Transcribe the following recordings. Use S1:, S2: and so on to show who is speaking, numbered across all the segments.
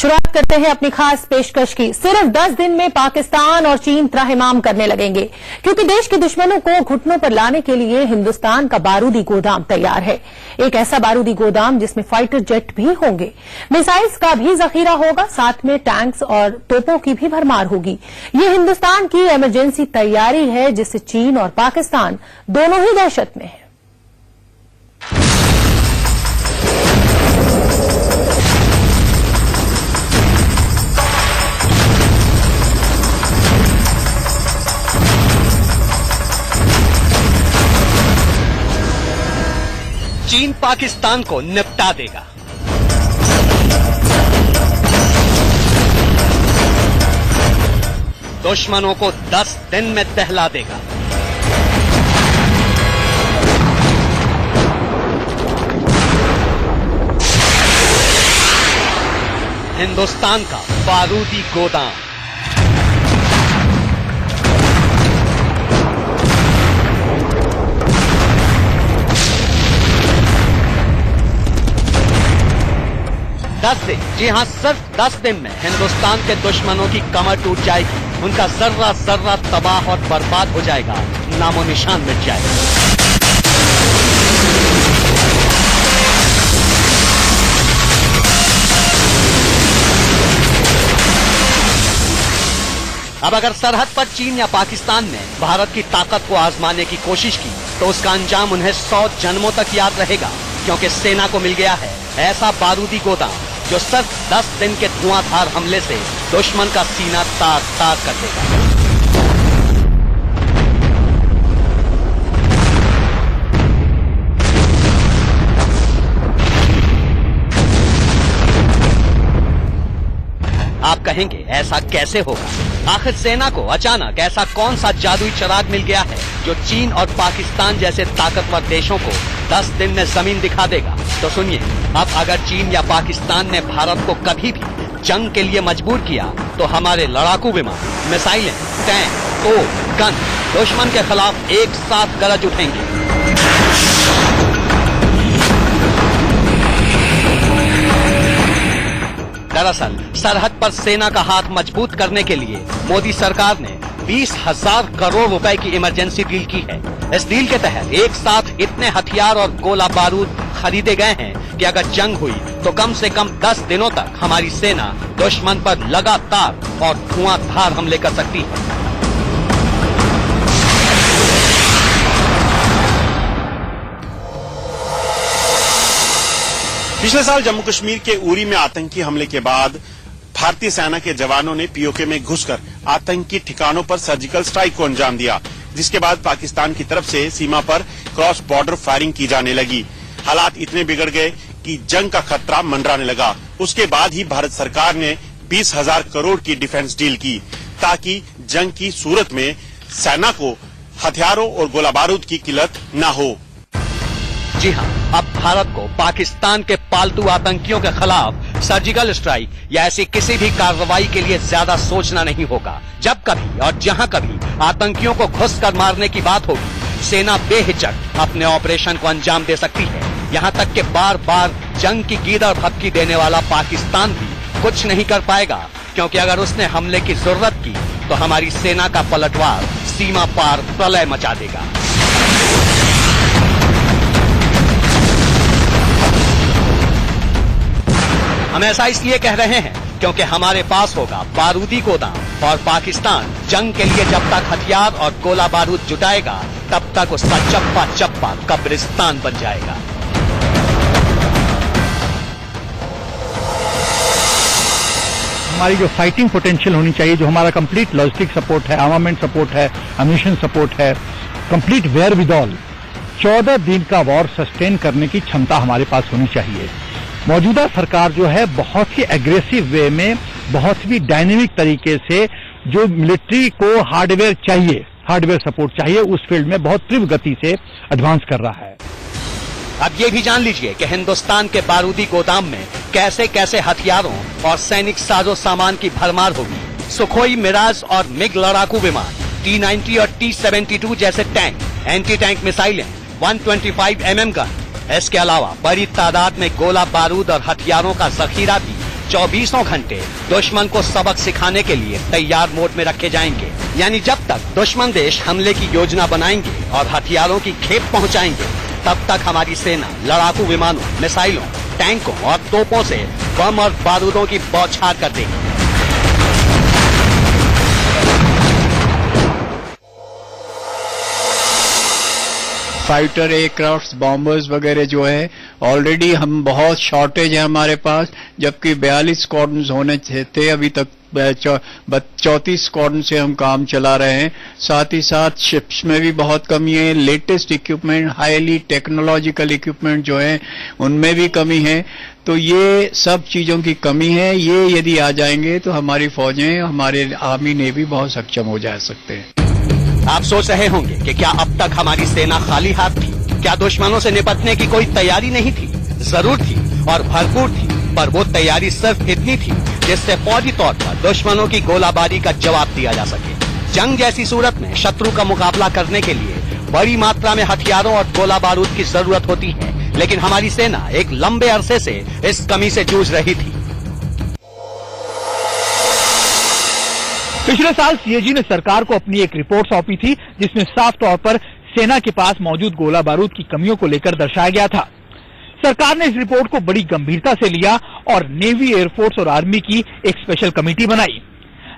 S1: शुरुआत करते हैं अपनी खास पेशकश की। सिर्फ 10 दिन में पाकिस्तान और चीन त्राहिमाम करने लगेंगे, क्योंकि देश के दुश्मनों को घुटनों पर लाने के लिए हिंदुस्तान का बारूदी गोदाम तैयार है। एक ऐसा बारूदी गोदाम जिसमें फाइटर जेट भी होंगे, मिसाइल्स का भी जखीरा होगा, साथ में टैंक्स और तोपों की भी भरमार होगी। ये हिंदुस्तान की इमरजेंसी तैयारी है, जिससे चीन और पाकिस्तान दोनों ही दहशत में हैं।
S2: चीन पाकिस्तान को निपटा देगा। दुश्मनों को 10 दिन में दहला देगा। हिंदुस्तान का बारूदी गोदाम। जी हां, सिर्फ 10 दिन में हिंदुस्तान के दुश्मनों की कमर टूट जाएगी, उनका जर्रा जर्रा तबाह और बर्बाद हो जाएगा, नामो निशान मिट जाएगा। अब अगर सरहद पर चीन या पाकिस्तान ने भारत की ताकत को आजमाने की कोशिश की, तो उसका अंजाम उन्हें 100 जन्मों तक याद रहेगा, क्योंकि सेना को मिल गया है ऐसा बारूदी गोदाम जो सिर्फ 10 दिन के धुआंधार हमले से दुश्मन का सीना तार तार कर देगा। आप कहेंगे ऐसा कैसे होगा? आखिर सेना को अचानक ऐसा कौन सा जादुई चिराग मिल गया है जो चीन और पाकिस्तान जैसे ताकतवर देशों को 10 दिन में जमीन दिखा देगा? तो सुनिए, अब अगर चीन या पाकिस्तान ने भारत को कभी भी जंग के लिए मजबूर किया, तो हमारे लड़ाकू विमान, मिसाइलें, टैंक, तोप, गन दुश्मन के खिलाफ एक साथ गरज उठेंगे। दरअसल सरहद पर सेना का हाथ मजबूत करने के लिए मोदी सरकार ने 20,000 करोड़ रुपए की इमरजेंसी डील की है। इस डील के तहत एक साथ इतने हथियार और गोला बारूद खरीदे गए हैं कि अगर जंग हुई तो कम से कम 10 दिनों तक हमारी सेना दुश्मन पर लगातार और धुआंधार हमले कर सकती है।
S3: पिछले साल जम्मू कश्मीर के उरी में आतंकी हमले के बाद भारतीय सेना के जवानों ने पीओके में घुसकर आतंकी ठिकानों पर सर्जिकल स्ट्राइक को अंजाम दिया, जिसके बाद पाकिस्तान की तरफ से सीमा पर क्रॉस बॉर्डर फायरिंग की जाने लगी। हालात इतने बिगड़ गए कि जंग का खतरा मंडराने लगा। उसके बाद ही भारत सरकार ने 20,000 करोड़ की डिफेंस डील की, ताकि जंग की सूरत में सेना को हथियारों और गोला बारूद की किल्लत न हो।
S2: जी हाँ, अब भारत को पाकिस्तान के पालतू आतंकियों के खिलाफ सर्जिकल स्ट्राइक या ऐसी किसी भी कार्रवाई के लिए ज्यादा सोचना नहीं होगा। जब कभी और जहां कभी आतंकियों को घुसकर मारने की बात होगी, सेना बेहिचक अपने ऑपरेशन को अंजाम दे सकती है। यहाँ तक कि बार बार जंग की गीदड़ भपकी देने वाला पाकिस्तान भी कुछ नहीं कर पाएगा, क्योंकि अगर उसने हमले की जरूरत की तो हमारी सेना का पलटवार सीमा पार प्रलय मचा देगा। हम ऐसा इसलिए कह रहे हैं क्योंकि हमारे पास होगा बारूदी गोदाम, और पाकिस्तान जंग के लिए जब तक हथियार और गोला बारूद जुटाएगा, तब तक उसका चप्पा चप्पा कब्रिस्तान बन जाएगा।
S4: हमारी जो फाइटिंग पोटेंशियल होनी चाहिए, जो हमारा कंप्लीट लॉजिस्टिक सपोर्ट है, आर्मामेंट सपोर्ट है, अम्यूनिशन सपोर्ट है, कंप्लीट वेयर विदॉल 14 दिन का वॉर सस्टेन करने की क्षमता हमारे पास होनी चाहिए। मौजूदा सरकार जो है बहुत ही एग्रेसिव वे में, बहुत ही डायनेमिक तरीके से जो मिलिट्री को हार्डवेयर चाहिए, हार्डवेयर सपोर्ट चाहिए, उस फील्ड में बहुत तीव्र गति से एडवांस कर रहा है।
S2: अब ये भी जान लीजिए कि हिंदुस्तान के बारूदी गोदाम में कैसे कैसे हथियारों और सैनिक साजो सामान की भरमार होगी। सुखोई, मिराज और मिग लड़ाकू विमान, T-90 और T-72 जैसे टैंक, एंटी टैंक मिसाइलें, 125 mm गन, इसके अलावा बड़ी तादाद में गोला बारूद और हथियारों का जखीरा भी 24 घंटे दुश्मन को सबक सिखाने के लिए तैयार मोड में रखे जाएंगे। यानी जब तक दुश्मन देश हमले की योजना बनाएंगे और हथियारों की खेप पहुंचाएंगे, तब तक हमारी सेना लड़ाकू विमानों, मिसाइलों, टैंकों और तोपों से बम और बारूदों की बौछार कर देगी।
S5: फाइटर एयरक्राफ्ट, बॉम्बर्स वगैरह जो है ऑलरेडी हम बहुत शॉर्टेज है हमारे पास, जबकि 42 स्क्वाड्रन होने थे, अभी तक 34 स्क्वाड्रन से हम काम चला रहे हैं। साथ ही साथ शिप्स में भी बहुत कमी है। Latest equipment, highly technological equipment जो है उनमें भी कमी है। तो ये सब चीजों की कमी है। ये यदि आ जाएंगे तो हमारी फौजें, हमारे आर्मी नेवी बहुत सक्षम हो जा सकते हैं।
S2: आप सोच रहे होंगे कि क्या अब तक हमारी सेना खाली हाथ थी? क्या दुश्मनों से निपटने की कोई तैयारी नहीं थी? जरूर थी और भरपूर थी, पर वो तैयारी सिर्फ इतनी थी जिससे फौजी तौर पर दुश्मनों की गोलाबारी का जवाब दिया जा सके। जंग जैसी सूरत में शत्रु का मुकाबला करने के लिए बड़ी मात्रा में हथियारों और गोला बारूद की जरूरत होती है, लेकिन हमारी सेना एक लंबे अरसे से इस कमी से जूझ रही थी।
S4: पिछले साल सीएजी ने सरकार को अपनी एक रिपोर्ट सौंपी थी, जिसमें साफ तौर पर सेना के पास मौजूद गोला बारूद की कमियों को लेकर दर्शाया गया था। सरकार ने इस रिपोर्ट को बड़ी गंभीरता से लिया और नेवी, एयरफोर्स और आर्मी की एक स्पेशल कमेटी बनाई,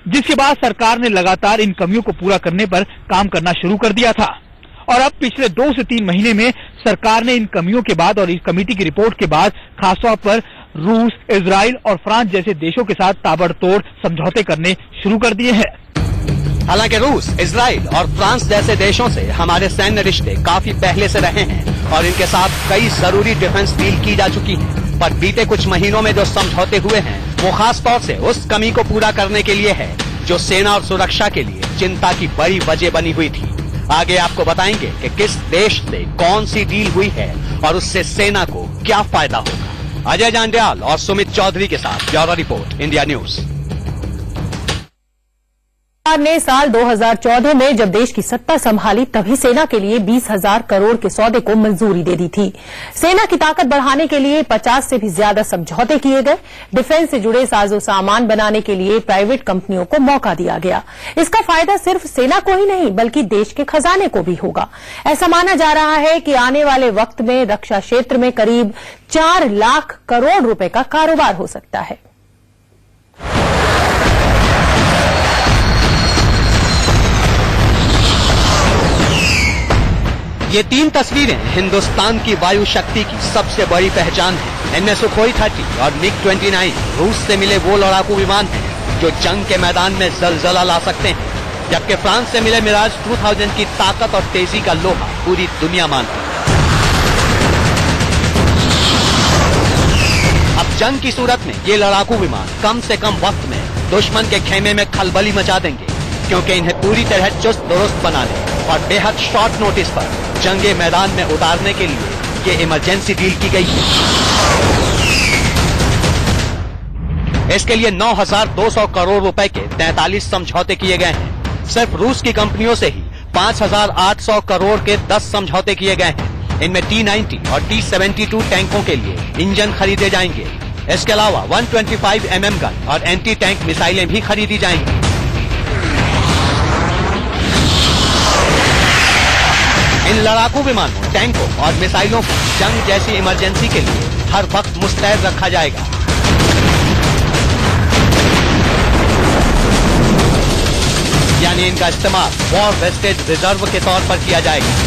S4: जिसके बाद सरकार ने लगातार इन कमियों को पूरा करने पर काम करना शुरू कर दिया था। और अब पिछले 2 से 3 महीने में सरकार ने इन कमियों के बाद और इस कमेटी की रिपोर्ट के बाद खासतौर पर रूस, इजराइल और फ्रांस जैसे देशों के साथ ताबड़तोड़ समझौते करने शुरू कर दिए हैं।
S2: हालांकि रूस, इजराइल और फ्रांस जैसे देशों से हमारे सैन्य रिश्ते काफी पहले से रहे हैं और इनके साथ कई जरूरी डिफेंस डील की जा चुकी है, पर बीते कुछ महीनों में जो समझौते हुए हैं वो खास तौर से उस कमी को पूरा करने के लिए है जो सेना और सुरक्षा के लिए चिंता की बड़ी वजह बनी हुई थी। आगे आपको बताएंगे कि किस देश से कौन सी डील हुई है और उससे सेना को क्या फायदा होगा। अजय जांड्याल और सुमित चौधरी के साथ ब्यूरो रिपोर्ट, इंडिया न्यूज।
S1: सरकार ने साल 2014 में जब देश की सत्ता संभाली तभी सेना के लिए 20,000 करोड़ के सौदे को मंजूरी दे दी थी। सेना की ताकत बढ़ाने के लिए 50 से भी ज्यादा समझौते किए गए। डिफेंस से जुड़े साजो सामान बनाने के लिए प्राइवेट कंपनियों को मौका दिया गया। इसका फायदा सिर्फ सेना को ही नहीं बल्कि देश के खजाने को भी होगा। ऐसा माना जा रहा है कि आने वाले वक्त में रक्षा क्षेत्र में करीब 4 लाख करोड़ रुपए का कारोबार हो सकता है।
S2: ये 3 तस्वीरें हिंदुस्तान की वायु शक्ति की सबसे बड़ी पहचान है। इनमें सुखोई 30 और MiG-29 रूस से मिले वो लड़ाकू विमान हैं जो जंग के मैदान में जलजला ला सकते हैं, जबकि फ्रांस से मिले मिराज 2000 की ताकत और तेजी का लोहा पूरी दुनिया मानती है। अब जंग की सूरत में ये लड़ाकू विमान कम से कम वक्त में दुश्मन के खेमे में खलबली मचा देंगे, क्योंकि इन्हें पूरी तरह चुस्त दुरुस्त बनाने और बेहद शॉर्ट नोटिस पर जंगे मैदान में उतारने के लिए ये इमरजेंसी डील की गई है। इसके लिए 9,200 करोड़ रुपए के 43 समझौते किए गए हैं। सिर्फ रूस की कंपनियों से ही 5,800 करोड़ के 10 समझौते किए गए हैं। इनमें T-90 और T-72 टैंकों के लिए इंजन खरीदे जाएंगे। इसके अलावा 125 mm गन और एंटी टैंक मिसाइलें भी खरीदी जाएंगी। इन लड़ाकू विमानों, टैंकों और मिसाइलों को जंग जैसी इमरजेंसी के लिए हर वक्त मुस्तैद रखा जाएगा। यानी इनका इस्तेमाल वॉर वेस्टेज रिजर्व के तौर पर किया जाएगा।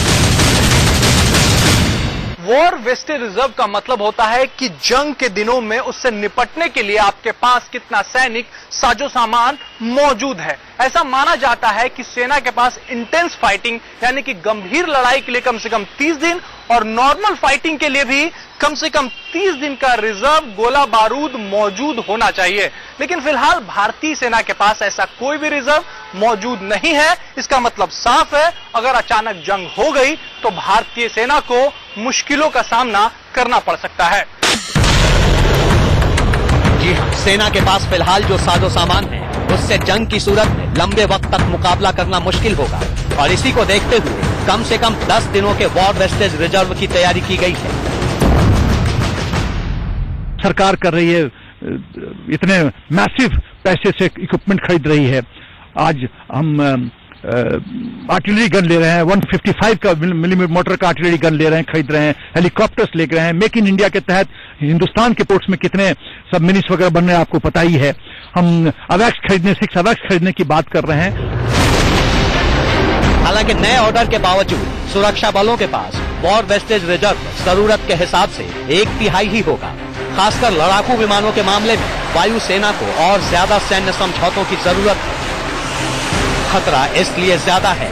S6: वॉर वेस्टेज रिजर्व का मतलब होता है कि जंग के दिनों में उससे निपटने के लिए आपके पास कितना सैनिक साजो सामान मौजूद है। ऐसा माना जाता है कि सेना के पास इंटेंस फाइटिंग यानी कि गंभीर लड़ाई के लिए कम से कम 30 दिन और नॉर्मल फाइटिंग के लिए भी कम से कम 30 दिन का रिजर्व गोला बारूद मौजूद होना चाहिए। लेकिन फिलहाल भारतीय सेना के पास ऐसा कोई भी रिजर्व मौजूद नहीं है। इसका मतलब साफ है, अगर अचानक जंग हो गई तो भारतीय सेना को मुश्किलों का सामना करना पड़ सकता है।
S2: जी हाँ, सेना के पास फिलहाल जो साजो सामान है उससे जंग की सूरत में लंबे वक्त तक मुकाबला करना मुश्किल होगा और इसी को देखते हुए कम से कम 10 दिनों के वॉर वेस्टेज रिजर्व की तैयारी की गई है।
S4: सरकार कर रही है इतने मैसिव पैसे से इक्विपमेंट खरीद रही है। आज हम आर्टिलरी गन ले रहे हैं, 155 का मिलीमीटर मोटर का आर्टिलरी गन ले रहे हैं, खरीद रहे हैं, हेलीकॉप्टर्स ले रहे हैं। मेक इन इंडिया के तहत हिंदुस्तान के पोर्ट्स में कितने सबमरीन्स वगैरह बन रहे हैं आपको पता ही है। हम अवैक्स खरीदने, 6 अवैक्स खरीदने की बात कर रहे हैं।
S2: हालांकि नए ऑर्डर के बावजूद सुरक्षा बलों के पास वॉर वेस्टेज रिजर्व जरूरत के हिसाब से 1/3 ही होगा। खासकर लड़ाकू विमानों के मामले में वायुसेना को और ज्यादा सैन्य समझौतों की जरूरत है। खतरा इसलिए ज्यादा है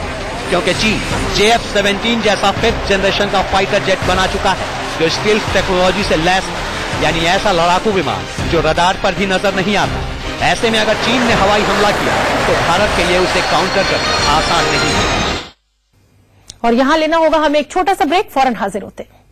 S2: क्योंकि चीन JF-17 जैसा 5th जनरेशन का फाइटर जेट बना चुका है, जो स्टील्थ टेक्नोलॉजी से लैस है, यानी ऐसा लड़ाकू विमान जो रडार पर भी नजर नहीं आता। ऐसे में अगर चीन ने हवाई हमला किया तो भारत के लिए उसे काउंटर करना आसान नहीं है।
S1: और यहां लेना होगा हमें एक छोटा सा ब्रेक, फौरन हाजिर होते हैं।